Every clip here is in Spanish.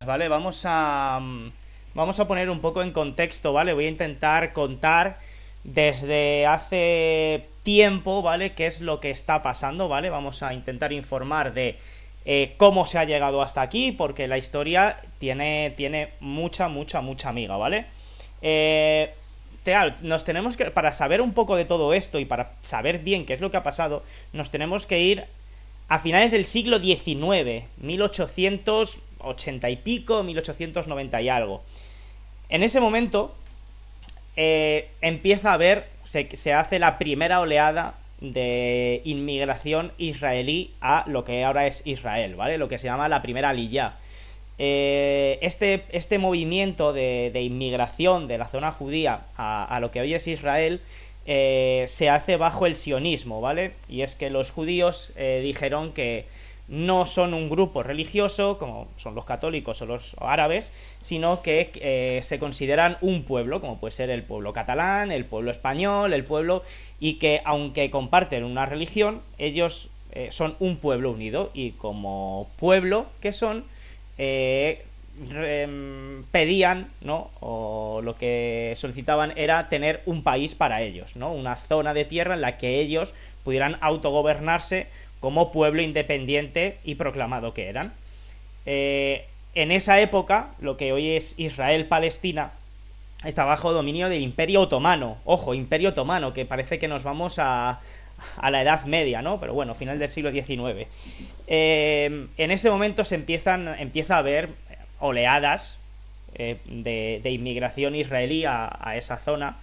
¿vale? Vamos a poner un poco en contexto, ¿vale? Voy a intentar contar desde hace tiempo, ¿vale? ¿Qué es lo que está pasando, ¿vale? Vamos a intentar informar de cómo se ha llegado hasta aquí, porque la historia tiene mucha miga, ¿vale? Eh, nos tenemos que, para saber un poco de todo esto y para saber bien qué es lo que ha pasado, nos tenemos que ir a finales del siglo XIX, 1880 y pico, 1890 y algo. En ese momento empieza a haber, se hace la primera oleada de inmigración israelí a lo que ahora es Israel, ¿vale? Lo que se llama la primera Aliyá. Este movimiento de inmigración de la zona judía a lo que hoy es Israel se hace bajo el sionismo, ¿vale? Y es que los judíos dijeron que no son un grupo religioso, como son los católicos o los árabes, sino que se consideran un pueblo, como puede ser el pueblo catalán, el pueblo español, el pueblo, y que aunque comparten una religión, ellos son un pueblo unido, y como pueblo que son, eh, pedían, ¿no? O lo que solicitaban era tener un país para ellos, ¿no? Una zona de tierra en la que ellos pudieran autogobernarse como pueblo independiente y proclamado que eran. En esa época, lo que hoy es Israel-Palestina está bajo dominio del Imperio Otomano. Ojo, Imperio Otomano, que parece que nos vamos a la Edad Media, ¿no? Pero bueno, final del siglo XIX. En ese momento empieza a haber oleadas de inmigración israelí a esa zona.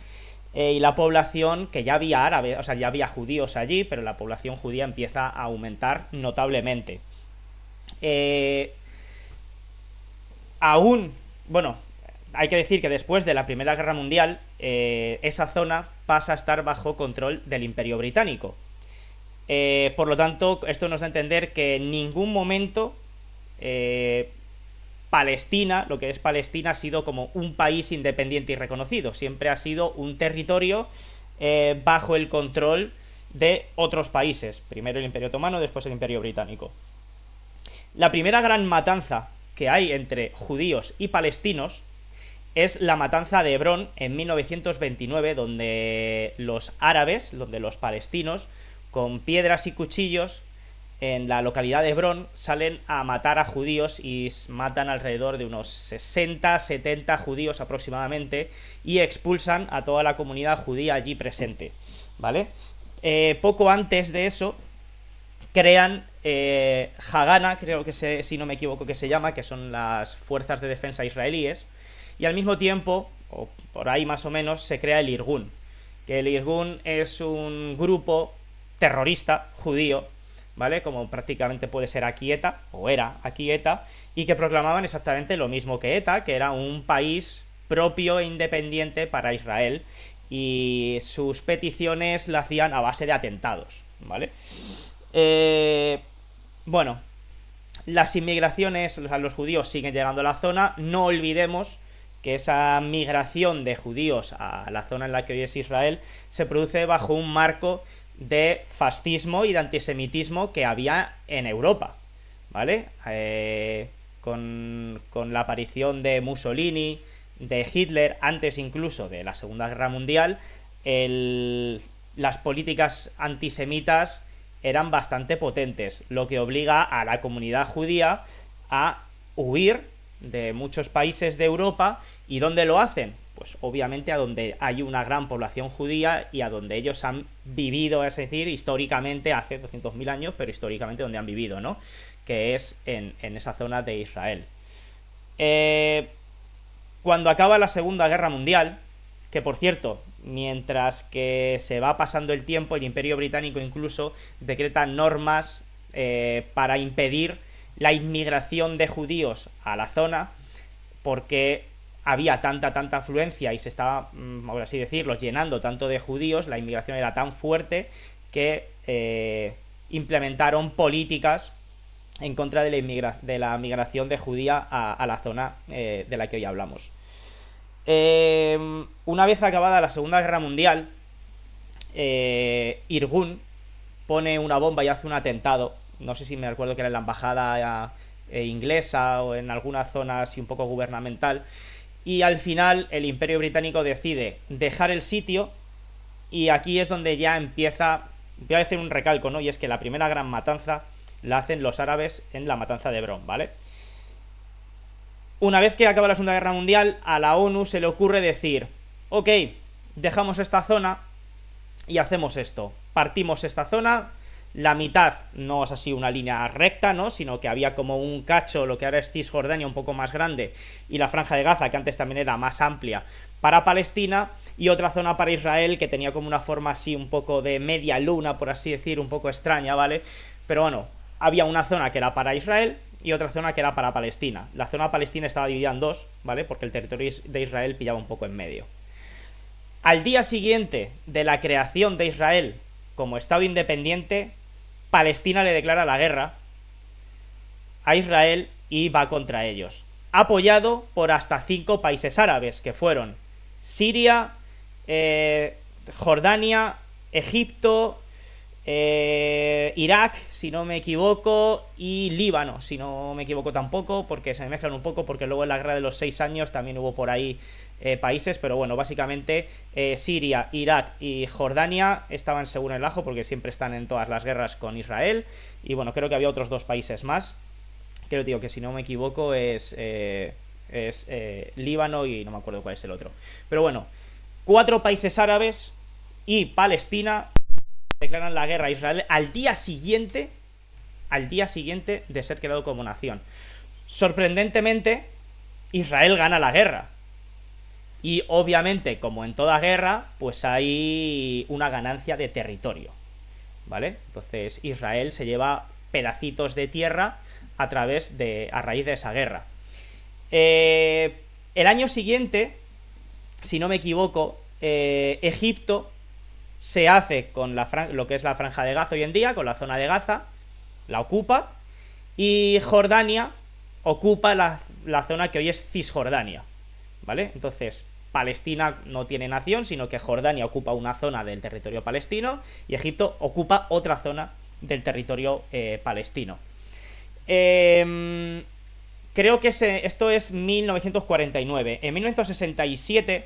Y la población, que ya había árabes, o sea, ya había judíos allí, pero la población judía empieza a aumentar notablemente. Eh, Aún, bueno, hay que decir que después de la Primera Guerra Mundial, esa zona pasa a estar bajo control del Imperio Británico. Por lo tanto, esto nos da a entender que en ningún momento eh, Palestina, lo que es Palestina, ha sido como un país independiente y reconocido. Siempre ha sido un territorio bajo el control de otros países. Primero el Imperio Otomano, después el Imperio Británico. La primera gran matanza que hay entre judíos y palestinos es la matanza de Hebrón en 1929, donde los árabes, donde los palestinos, con piedras y cuchillos, en la localidad de Hebrón, salen a matar a judíos y matan alrededor de unos 60-70 judíos aproximadamente y expulsan a toda la comunidad judía allí presente, ¿vale? Poco antes de eso, crean Hagana, creo que si no me equivoco que se llama, que son las fuerzas de defensa israelíes, y al mismo tiempo, o por ahí más o menos, se crea el Irgun, que el Irgun es un grupo terrorista judío, ¿vale? Como prácticamente puede ser aquí ETA, o era aquí ETA, y que proclamaban exactamente lo mismo que ETA, que era un país propio e independiente para Israel, y sus peticiones la hacían a base de atentados, ¿vale? Eh, bueno, las inmigraciones, o sea, los judíos siguen llegando a la zona. No olvidemos que esa migración de judíos a la zona en la que hoy es Israel se produce bajo un marco de fascismo y de antisemitismo que había en Europa, ¿vale? Con la aparición de Mussolini, de Hitler, antes incluso de la Segunda Guerra Mundial, las políticas antisemitas eran bastante potentes, lo que obliga a la comunidad judía a huir de muchos países de Europa. ¿Y dónde lo hacen? Pues obviamente a donde hay una gran población judía y a donde ellos han vivido, es decir, históricamente, hace 200.000 años, pero históricamente donde han vivido, ¿no? Que es en esa zona de Israel. Eh, Cuando acaba la Segunda Guerra Mundial, que por cierto, mientras que se va pasando el tiempo, el Imperio Británico incluso decreta normas para impedir la inmigración de judíos a la zona, porque había tanta afluencia y se estaba, por así decirlo, llenando tanto de judíos, la inmigración era tan fuerte que implementaron políticas en contra de la migración de judía a la zona de la que hoy hablamos. Una vez acabada la Segunda Guerra Mundial, Irgun pone una bomba y hace un atentado. No sé si me recuerdo que era en la embajada inglesa o en alguna zona así un poco gubernamental. Y al final el Imperio Británico decide dejar el sitio, y aquí es donde ya empieza, voy a decir un recalco, ¿no? Y es que la primera gran matanza la hacen los árabes en la matanza de Hebrón, ¿vale? Una vez que acaba la Segunda Guerra Mundial, a la ONU se le ocurre decir, ok, dejamos esta zona y hacemos esto. Partimos esta zona, la mitad no es así una línea recta, ¿no? Sino que había como un cacho, lo que ahora es Cisjordania, un poco más grande, y la Franja de Gaza, que antes también era más amplia, para Palestina, y otra zona para Israel, que tenía como una forma así un poco de media luna, por así decir, un poco extraña, ¿vale? Pero bueno, había una zona que era para Israel y otra zona que era para Palestina. La zona palestina estaba dividida en dos, ¿vale? Porque el territorio de Israel pillaba un poco en medio. Al día siguiente de la creación de Israel como Estado independiente, Palestina le declara la guerra a Israel y va contra ellos, apoyado por hasta 5 países árabes, que fueron Siria, Jordania, Egipto, Irak, si no me equivoco, y Líbano, si no me equivoco tampoco, porque se me mezclan un poco, porque luego en la guerra de los 6 años también hubo por ahí países, pero bueno, básicamente Siria, Irak y Jordania estaban según el ajo, porque siempre están en todas las guerras con Israel, y bueno, creo que había otros 2 países más, creo, tío, que si no me equivoco es Líbano y no me acuerdo cuál es el otro, pero bueno, 4 países árabes y Palestina declaran la guerra a Israel al día siguiente de ser creado como nación. Sorprendentemente, Israel gana la guerra. Y obviamente, como en toda guerra, pues hay una ganancia de territorio, ¿vale? Entonces Israel se lleva pedacitos de tierra a raíz de esa guerra. El año siguiente, si no me equivoco, Egipto se hace con lo que es la Franja de Gaza hoy en día, con la zona de Gaza, la ocupa, y Jordania ocupa la zona que hoy es Cisjordania, ¿vale? Entonces, Palestina no tiene nación, sino que Jordania ocupa una zona del territorio palestino y Egipto ocupa otra zona del territorio palestino. Creo que esto es 1949. En 1967,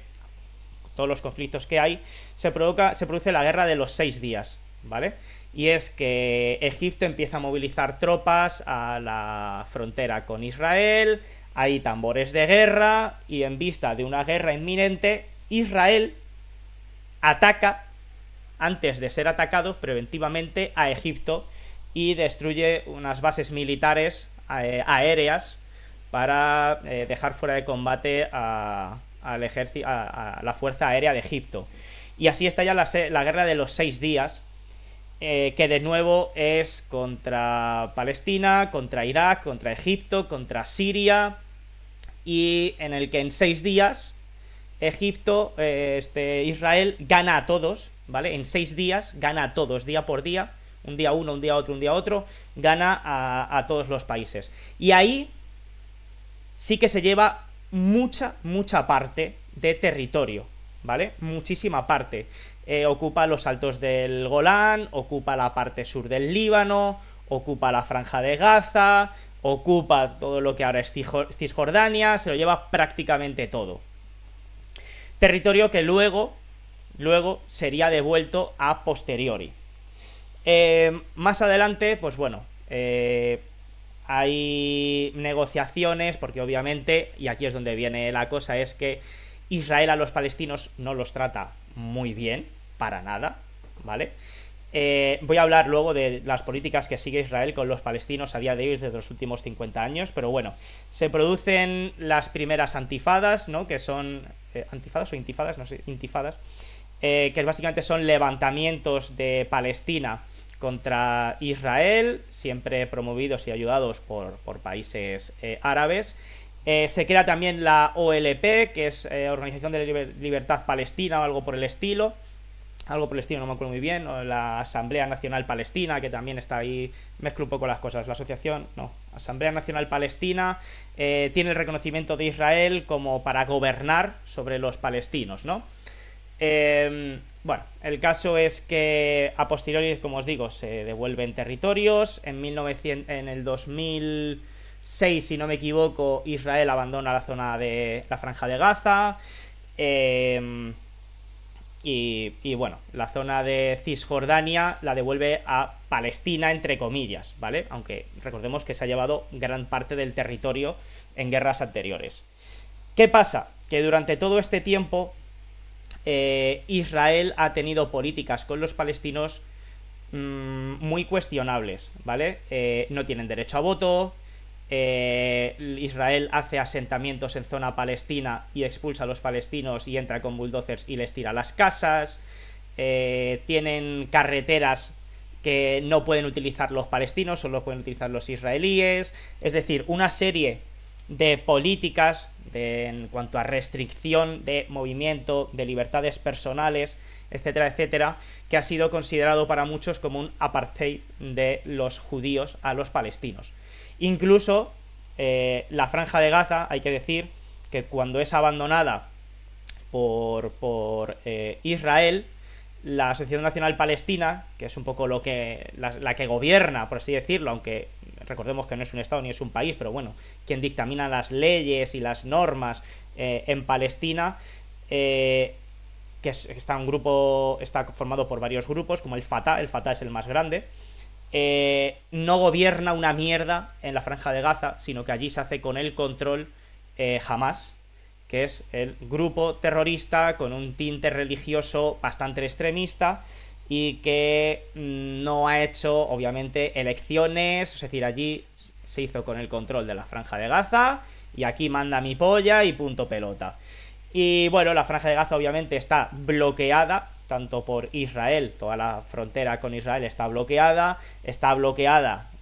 todos los conflictos que hay, se produce la guerra de los 6 días, ¿vale? Y es que Egipto empieza a movilizar tropas a la frontera con Israel, hay tambores de guerra, y en vista de una guerra inminente, Israel ataca, antes de ser atacado, preventivamente a Egipto, y destruye unas bases militares aéreas para dejar fuera de combate a la Fuerza Aérea de Egipto. Y así está ya la guerra de los 6 días, que de nuevo es contra Palestina, contra Irak, contra Egipto, contra Siria, y en el que en 6 días Israel gana a todos, ¿vale? En 6 días gana a todos, día por día, un día uno, un día otro, un día otro, gana a todos los países. Y ahí sí que se lleva mucha parte de territorio, ¿vale? Muchísima parte. Ocupa los altos del Golán, ocupa la parte sur del Líbano, ocupa la Franja de Gaza, ocupa todo lo que ahora es Cisjordania, se lo lleva prácticamente todo. Territorio que luego sería devuelto a posteriori. Más adelante, pues bueno, hay negociaciones, porque obviamente, y aquí es donde viene la cosa, es que Israel a los palestinos no los trata muy bien, para nada, ¿vale? Voy a hablar luego de las políticas que sigue Israel con los palestinos a día de hoy desde los últimos 50 años, pero bueno, se producen las primeras antifadas, ¿no? Que son... ¿antifadas o intifadas? No sé, intifadas. Que básicamente son levantamientos de Palestina contra Israel, siempre promovidos y ayudados por países árabes. Se crea también la OLP, que es Organización de Libertad Palestina o algo por el estilo, no me acuerdo muy bien, o la Asamblea Nacional Palestina, que también está ahí, mezclo un poco las cosas, la asociación, no, Asamblea Nacional Palestina, tiene el reconocimiento de Israel como para gobernar sobre los palestinos, ¿no? Bueno, el caso es que a posteriori, como os digo, se devuelven territorios. En el 2000, 2006, si no me equivoco, Israel abandona la zona de la Franja de Gaza. Y bueno, la zona de Cisjordania la devuelve a Palestina, entre comillas, ¿vale? Aunque recordemos que se ha llevado gran parte del territorio en guerras anteriores. ¿Qué pasa? Que durante todo este tiempo Israel ha tenido políticas con los palestinos muy cuestionables, ¿vale? No tienen derecho a voto. Israel hace asentamientos en zona palestina y expulsa a los palestinos y entra con bulldozers y les tira las casas. Tienen carreteras que no pueden utilizar los palestinos, solo pueden utilizar los israelíes. Es decir, una serie de políticas en cuanto a restricción de movimiento, de libertades personales, etcétera, etcétera, que ha sido considerado para muchos como un apartheid de los judíos a los palestinos. Incluso la Franja de Gaza, hay que decir que cuando es abandonada por Israel, la Asociación Nacional Palestina, que es un poco la que gobierna, por así decirlo, aunque recordemos que no es un estado ni es un país, pero bueno, quien dictamina las leyes y las normas en Palestina, está formado por varios grupos, como el Fatah es el más grande. No gobierna una mierda en la Franja de Gaza, sino que allí se hace con el control Hamas, que es el grupo terrorista con un tinte religioso bastante extremista y que no ha hecho, obviamente, elecciones. Es decir, allí se hizo con el control de la Franja de Gaza y aquí manda mi polla y punto pelota. Y bueno, la Franja de Gaza obviamente está bloqueada tanto por Israel, toda la frontera con Israel está bloqueada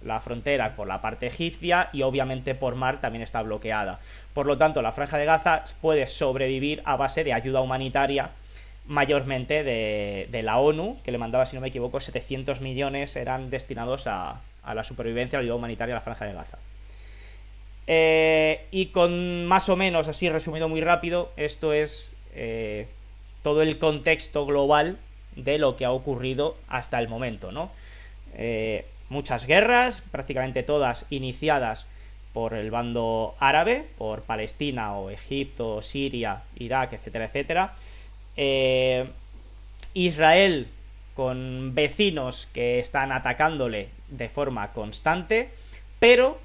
la frontera por la parte egipcia y obviamente por mar también está bloqueada. Por lo tanto, la Franja de Gaza puede sobrevivir a base de ayuda humanitaria, mayormente de la ONU, que le mandaba, si no me equivoco, 700 millones eran destinados a la supervivencia, a la ayuda humanitaria a la Franja de Gaza. Y con más o menos, así resumido muy rápido, esto es todo el contexto global de lo que ha ocurrido hasta el momento, ¿no? Muchas guerras, prácticamente todas iniciadas por el bando árabe, por Palestina o Egipto, Siria, Irak, etcétera, etcétera. Israel con vecinos que están atacándole de forma constante, pero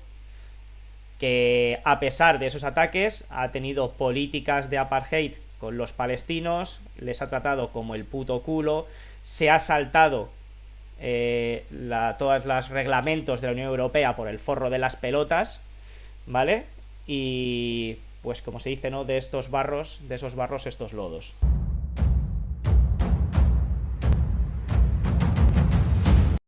que a pesar de esos ataques ha tenido políticas de apartheid con los palestinos, les ha tratado como el puto culo, se ha saltado todos los reglamentos de la Unión Europea por el forro de las pelotas, ¿vale? Y pues como se dice, ¿no? De esos barros estos lodos.